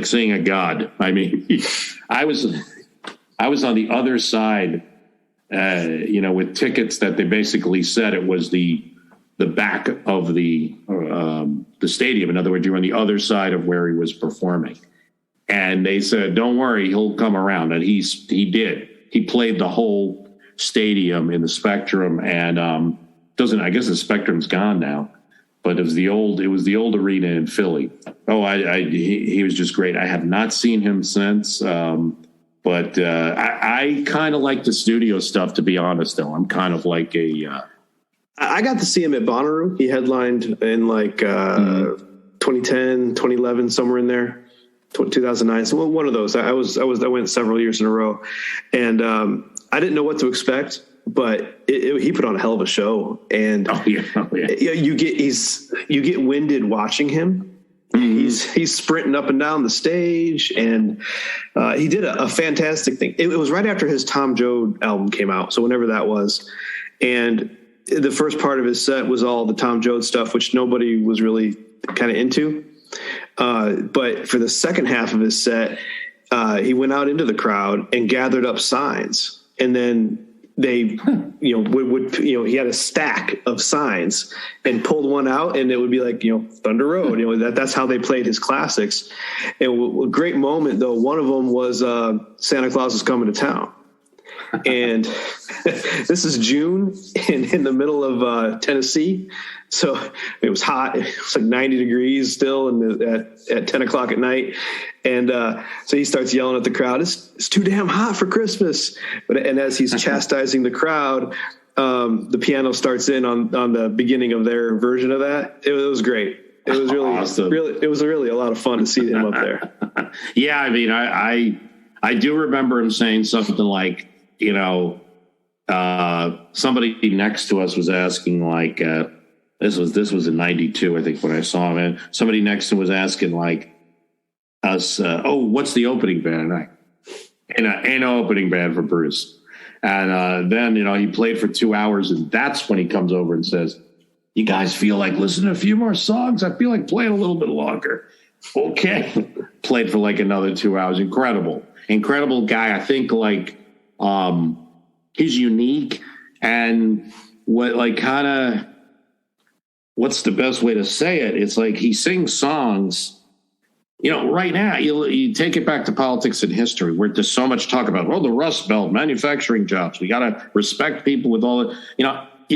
seeing a god. I mean, I was on the other side, with tickets that they basically said it was the back of the stadium. In other words, you were on the other side of where he was performing, and they said, "Don't worry, he'll come around." And he did. He played the whole stadium in the Spectrum, and I guess the Spectrum's gone now, but it was the old arena in Philly. Oh, he was just great. I have not seen him since, but I kind of like the studio stuff, to be honest, though. I'm kind of like I got to see him at Bonnaroo. He headlined in 2010, 2011, somewhere in there, 2009. So one of those. I went several years in a row, and I didn't know what to expect. But he put on a hell of a show, and you get winded watching him. He's sprinting up and down the stage, and he did a fantastic thing. It was right after his Tom Joad album came out, so whenever that was, and the first part of his set was all the Tom Joad stuff, which nobody was really kind of into. But for the second half of his set, he went out into the crowd and gathered up signs, and then they, he had a stack of signs and pulled one out, and it would be like, Thunder Road, that's how they played his classics. And a great moment though, one of them was, Santa Claus is Coming to Town. And this is June in the middle of, Tennessee. So it was hot. It was like 90 degrees still at 10 o'clock at night. And so he starts yelling at the crowd, it's too damn hot for Christmas. And as he's chastising the crowd, the piano starts in on the beginning of their version of that. It was great. It was really awesome. It was really a lot of fun to see him up there. Yeah, I mean, I do remember him saying something like, somebody next to us was asking, like, This was in '92, I think, when I saw him. And somebody next to him was asking like us, what's the opening band? And ain't no opening band for Bruce. And then, he played for 2 hours, and that's when he comes over and says, you guys feel like listening to a few more songs? I feel like playing a little bit longer. Okay. Played for like another 2 hours. Incredible guy. I think like he's unique, and what's the best way to say it? It's like he sings songs. Right now, you take it back to politics and history, where there's so much talk about, the Rust Belt, manufacturing jobs. We got to respect people with all the, you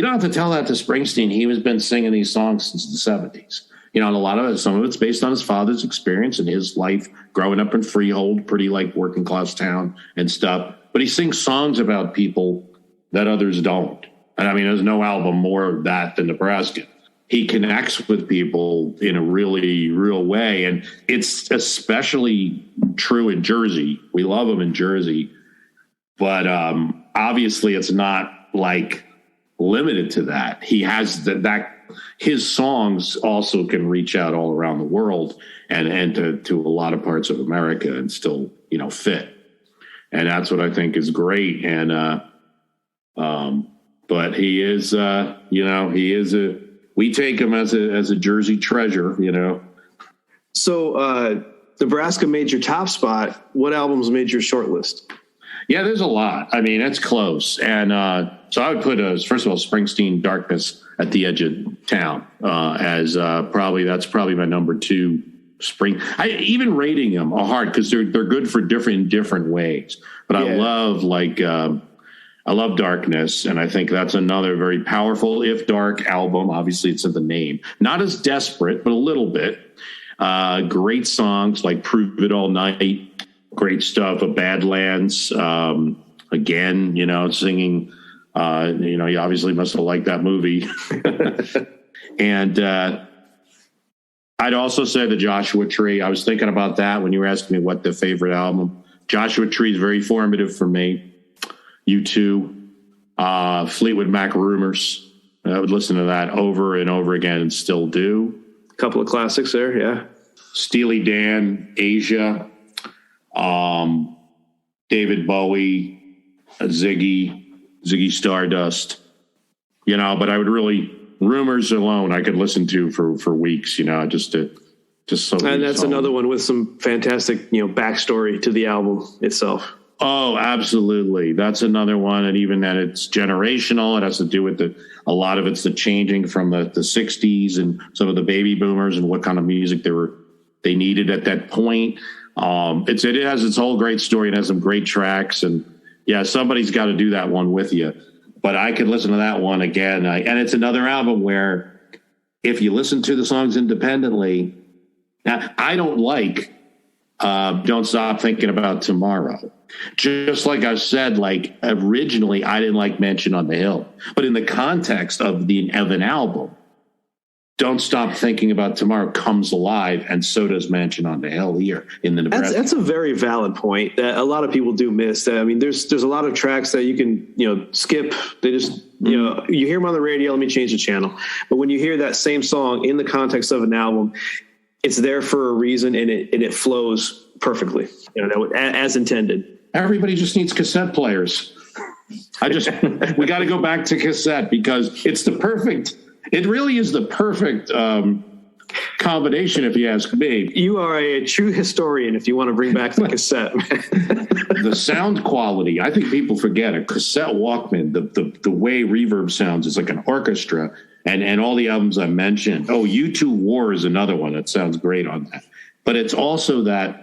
don't have to tell that to Springsteen. He has been singing these songs since the 70s. And some of it's based on his father's experience and his life growing up in Freehold, pretty like working class town and stuff. But he sings songs about people that others don't. And I mean, there's no album more of that than Nebraska. He connects with people in a really real way. And it's especially true in Jersey. We love him in Jersey. But obviously it's not like limited to that. He has that his songs also can reach out all around the world and to a lot of parts of America and still, fit. And that's what I think is great. And but he is we take him as a Jersey treasure, So Nebraska made your top spot. What albums made your short list? Yeah, there's a lot. I mean, it's close. And so I would put, first of all, Springsteen, Darkness at the Edge of Town as that's probably my number 2 even rating them hard because they're good for different ways. But yeah. I love Darkness, and I think that's another very powerful, if dark, album. Obviously, it's in the name. Not as desperate, but a little bit. Great songs like Prove It All Night. Great stuff. Badlands. Again, singing. You obviously must have liked that movie. And I'd also say the Joshua Tree. I was thinking about that when you were asking me what the favorite album. Joshua Tree is very formative for me. U2, Fleetwood Mac, Rumors. I would listen to that over and over again and still do. A couple of classics there, yeah. Steely Dan, Asia, David Bowie, Ziggy Stardust. But I would really, Rumors alone I could listen to for weeks, just so. And that's another one with some fantastic, backstory to the album itself. Oh, absolutely. That's another one. And even that it's generational. It has to do with a lot of it's the changing from the 60s and some of the baby boomers and what kind of music they needed at that point. It has its whole great story. It has some great tracks. And yeah, somebody's got to do that one with you. But I could listen to that one again. And it's another album where if you listen to the songs independently, now I don't like Don't Stop Thinking About Tomorrow. Just like I said, like originally I didn't like Mansion on the Hill, but in the context of an album, Don't Stop Thinking About Tomorrow comes alive, and so does Mansion on the Hill here in the Nebraska. That's a very valid point that a lot of people do miss. I mean, there's a lot of tracks that you can skip. They just you hear them on the radio. Let me change the channel. But when you hear that same song in the context of an album, it's there for a reason, and it flows perfectly, as intended. Everybody just needs cassette players. We got to go back to cassette because it really is the perfect combination, if you ask me. You are a true historian if you want to bring back the cassette. The sound quality, I think people forget a cassette Walkman, the way reverb sounds is like an orchestra, and all the albums I mentioned. Oh, U2 War is another one that sounds great on that. But it's also that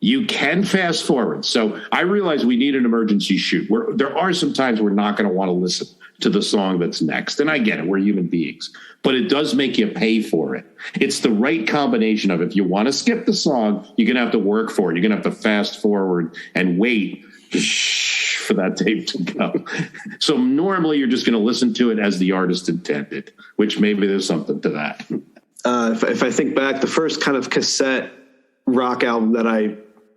you can fast forward. So I realize we need an emergency shoot. There are some times we're not going to want to listen to the song that's next. And I get it. We're human beings. But it does make you pay for it. It's the right combination of if you want to skip the song, you're going to have to work for it. You're going to have to fast forward and wait for that tape to go. So normally you're just going to listen to it as the artist intended, which maybe there's something to that. If I think back, the first kind of cassette rock album that I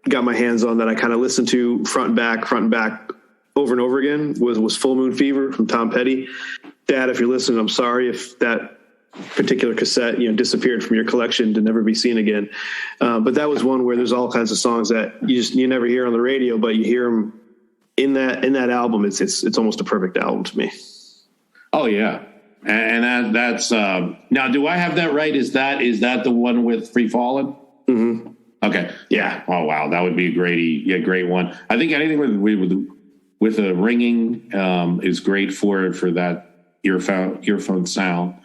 got my hands on that I kind of listened to front and back over and over again was Full Moon Fever from Tom Petty. Dad, if you're listening, I'm sorry if that particular cassette, disappeared from your collection to never be seen again. But that was one where there's all kinds of songs that you never hear on the radio, but you hear them in that album. It's almost a perfect album to me. Oh yeah. And that's now, do I have that right? Is that the one with Free Fallin'? Mm-hmm. Okay. Yeah. Oh wow. That would be a great one. I think anything with a ringing is great for that earphone sound.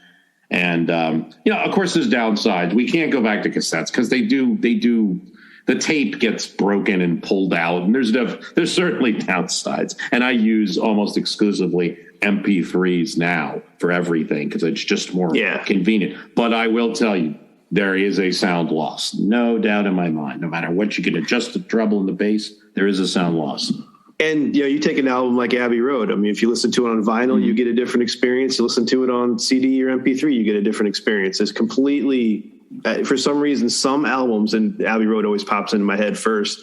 And, of course there's downsides. We can't go back to cassettes because they do, the tape gets broken and pulled out, and there's certainly downsides. And I use almost exclusively MP3s now for everything because it's just more convenient. But I will tell you, there is a sound loss. No doubt in my mind. No matter what you can adjust the treble and the bass, there is a sound loss. And you take an album like Abbey Road. I mean, if you listen to it on vinyl, you get a different experience. You listen to it on CD or MP3, you get a different experience. It's completely, for some reason, some albums, and Abbey Road always pops into my head first,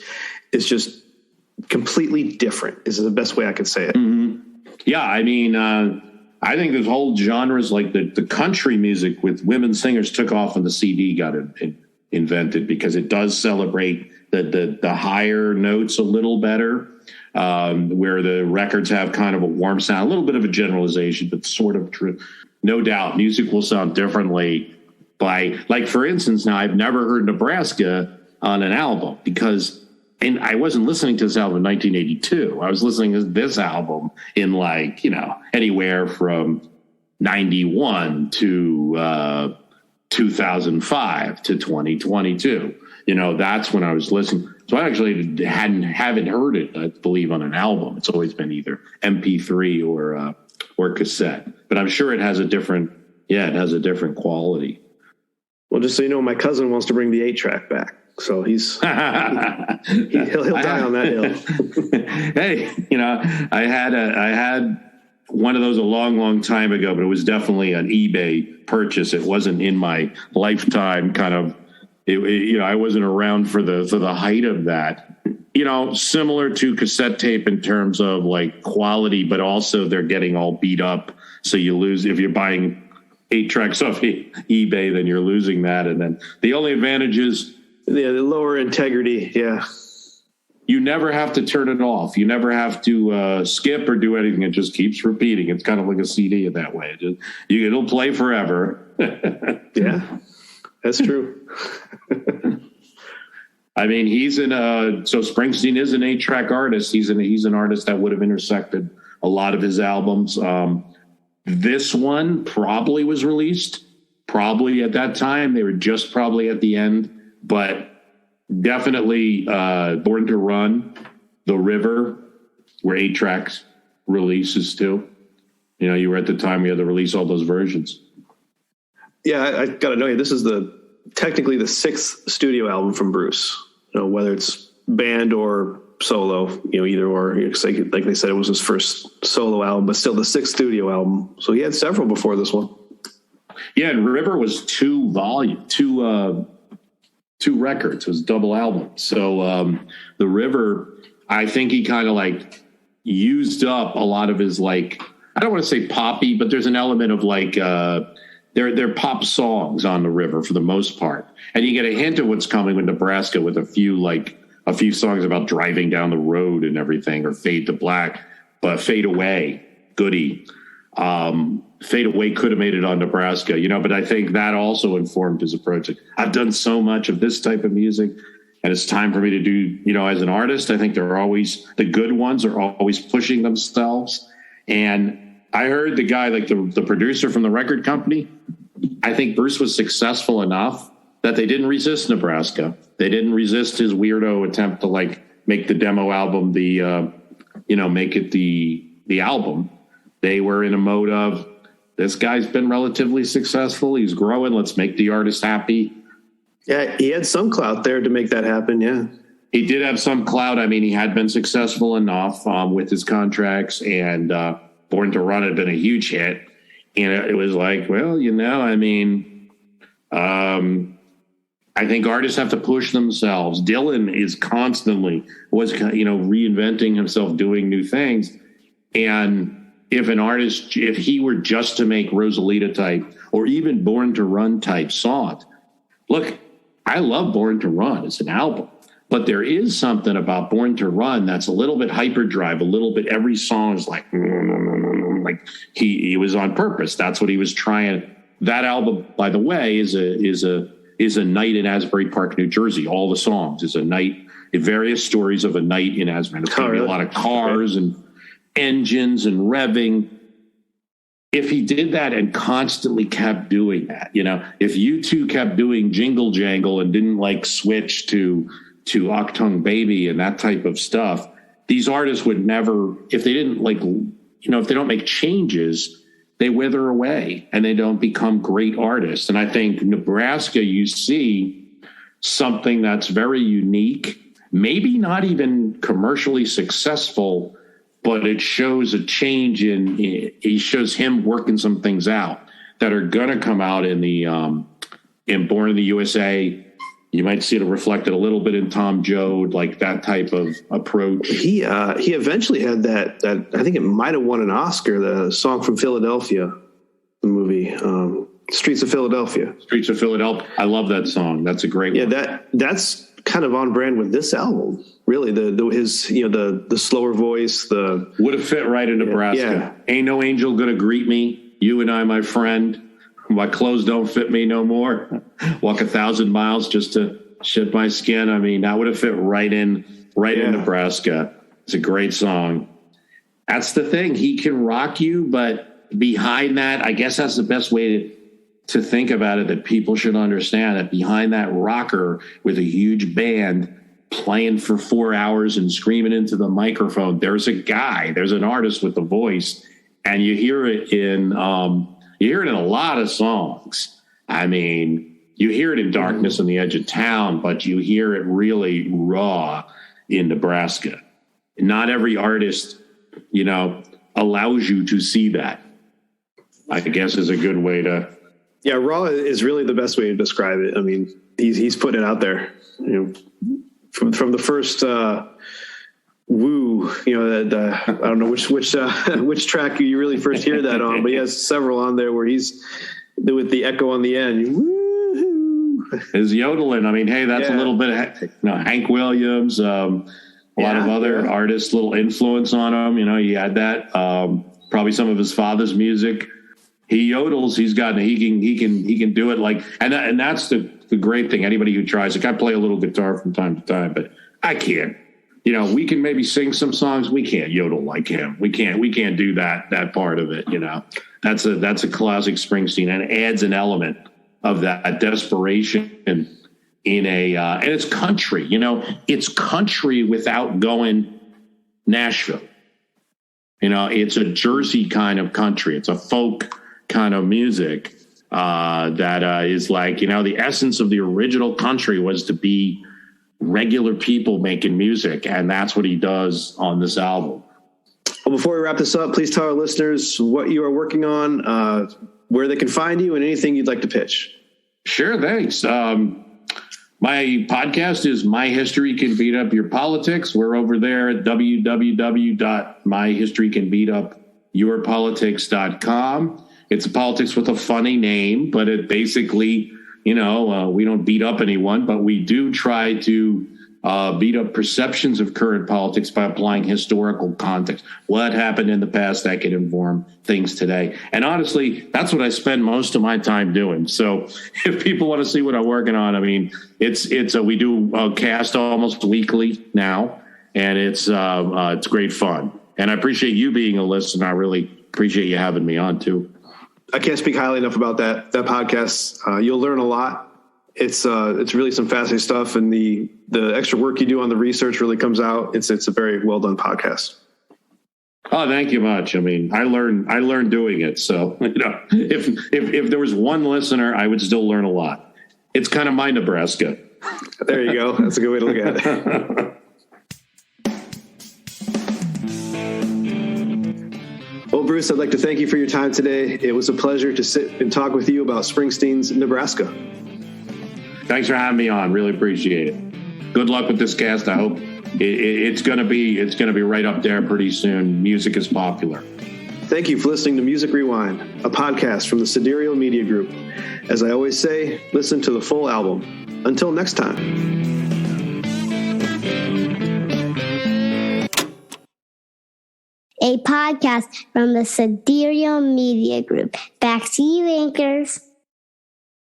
it's just completely different. Is the best way I could say it. Mm-hmm. Yeah, I mean, I think there's whole genres like the country music with women singers took off when the CD got invented because it does celebrate the higher notes a little better. Where the records have kind of a warm sound, a little bit of a generalization, but sort of true. No doubt music will sound differently for instance, now I've never heard Nebraska on an album and I wasn't listening to this album in 1982. I was listening to this album in anywhere from 91 to 2005 to 2022. That's when I was listening. So I actually haven't heard it, I believe, on an album. It's always been either MP3 or cassette. But I'm sure it has a different quality. Well, just so you know, my cousin wants to bring the 8-track back. So he'll die on that hill. Hey, I had one of those a long, long time ago, but it was definitely an eBay purchase. It wasn't in my lifetime kind of. I wasn't around for the height of that. Similar to cassette tape in terms of like quality, but also they're getting all beat up. So you lose if you're buying 8 tracks off eBay, then you're losing that. And then the only advantage is the lower integrity. Yeah. You never have to turn it off. You never have to skip or do anything. It just keeps repeating. It's kind of like a CD in that way. It'll play forever. Yeah. That's true. I mean, so Springsteen is an 8-track artist. He's an artist that would have intersected a lot of his albums. This one probably was released probably at that time. They were just probably at the end, but definitely Born to Run, The River, were 8 tracks releases too. You were at the time we had to release all those versions. Yeah, I got to know you. This is technically the 6th studio album from Bruce. Whether it's band or solo, either or. Like they said, it was his first solo album, but still the 6th studio album. So he had several before this one. Yeah, and River was 2 records. It was a double album. So the River, I think he kind of used up a lot of his I don't want to say poppy, but there's an element of they're pop songs on the River for the most part. And you get a hint of what's coming with Nebraska with a few songs about driving down the road and everything, or Fade to Black, but Fade Away, goody. Fade Away could have made it on Nebraska, but I think that also informed his approach. I've done so much of this type of music, and it's time for me to do, as an artist, I think the good ones are always pushing themselves. And I heard the guy, the producer from the record company, I think Bruce was successful enough that they didn't resist Nebraska. They didn't resist his weirdo attempt to make the demo album make it the album. They were in a mode of, this guy's been relatively successful. He's growing. Let's make the artist happy. Yeah, he had some clout there to make that happen. Yeah, he did have some clout. I mean, he had been successful enough with his contracts, and Born to Run had been a huge hit. And it was I think artists have to push themselves. Dylan is constantly reinventing himself, doing new things. And if an artist, if he were just to make Rosalita type or even Born to Run type songs. Look, I love Born to Run as an album, but there is something about Born to Run that's a little bit hyperdrive, a little bit, every song is like he was on purpose. That's what he was trying. That album, by the way, is a night in Asbury Park, New Jersey. All the songs is a night, various stories of a night in Asbury. There's going to be a lot of cars and engines and revving. If he did that and constantly kept doing that, if you two kept doing Jingle Jangle and didn't like switch to Achtung Baby and that type of stuff, these artists would never, if they didn't if they don't make changes, they wither away and they don't become great artists. And I think Nebraska, you see something that's very unique, maybe not even commercially successful, but it shows a change it shows him working some things out that are going to come out in Born in the USA. You might see it reflected a little bit in Tom Joad, like that type of approach. He eventually had that I think it might have won an Oscar, the song from Philadelphia, the movie, Streets of Philadelphia. Streets of Philadelphia. I love that song. That's a great one. Yeah, that's kind of on brand with this album. Really, the slower voice, would have fit right in Nebraska. Yeah. Ain't no angel gonna greet me. You and I, my friend. My clothes don't fit me no more. Walk 1,000 miles just to shed my skin. I mean, that would have fit right in Nebraska. It's a great song. That's the thing. He can rock you, but behind that, I guess that's the best way to think about it, that people should understand that behind that rocker with a huge band playing for 4 hours and screaming into the microphone, there's a guy, there's an artist with a voice, and you hear it in a lot of songs. I mean, you hear it in Darkness on the Edge of Town, but you hear it really raw in Nebraska. Not every artist, allows you to see that, I guess, is a good way to. Yeah, raw is really the best way to describe it. I mean, he's putting it out there, from the first woo, I don't know which track you really first hear that on, but he has several on there where he's with the echo on the end. Woo-hoo. His yodeling. I mean, hey, that's a little bit of Hank Williams, a lot of other artists, little influence on him. He had that. Probably some of his father's music. He yodels. He can do it and that's the great thing. Anybody who tries, I play a little guitar from time to time, but I can't. We can maybe sing some songs. We can't yodel like him. We can't do that part of it. That's a classic Springsteen, and it adds an element of that desperation in and it's country. It's country without going Nashville. It's a Jersey kind of country. It's a folk kind of music that is the essence of the original country was to be regular people making music, and that's what he does on this album. Well, before we wrap this up, please tell our listeners what you are working on, where they can find you, and anything you'd like to pitch. Sure, thanks. My podcast is My History Can Beat Up Your Politics. We're over there at www.myhistorycanbeatupyourpolitics.com. It's a politics with a funny name, but it basically, we don't beat up anyone, but we do try to beat up perceptions of current politics by applying historical context. What happened in the past that could inform things today. And honestly, that's what I spend most of my time doing. So if people want to see what I'm working on, I mean, we do a cast almost weekly now, and it's great fun. And I appreciate you being a listener. I really appreciate you having me on too. I can't speak highly enough about that podcast. You'll learn a lot. It's really some fascinating stuff, and the extra work you do on the research really comes out. It's a very well done podcast. Oh, thank you much. I mean, I learned doing it. So if there was one listener, I would still learn a lot. It's kind of my Nebraska. There you go. That's a good way to look at it. Well, Bruce, I'd like to thank you for your time today. It was a pleasure to sit and talk with you about Springsteen's Nebraska. Thanks for having me on. Really appreciate it. Good luck with this cast. I hope it's going to be right up there pretty soon. Music is popular. Thank you for listening to Music Rewind, a podcast from the Sidereal Media Group. As I always say, listen to the full album. Until next time. A podcast from the Sidereal Media Group. Back to you, anchors.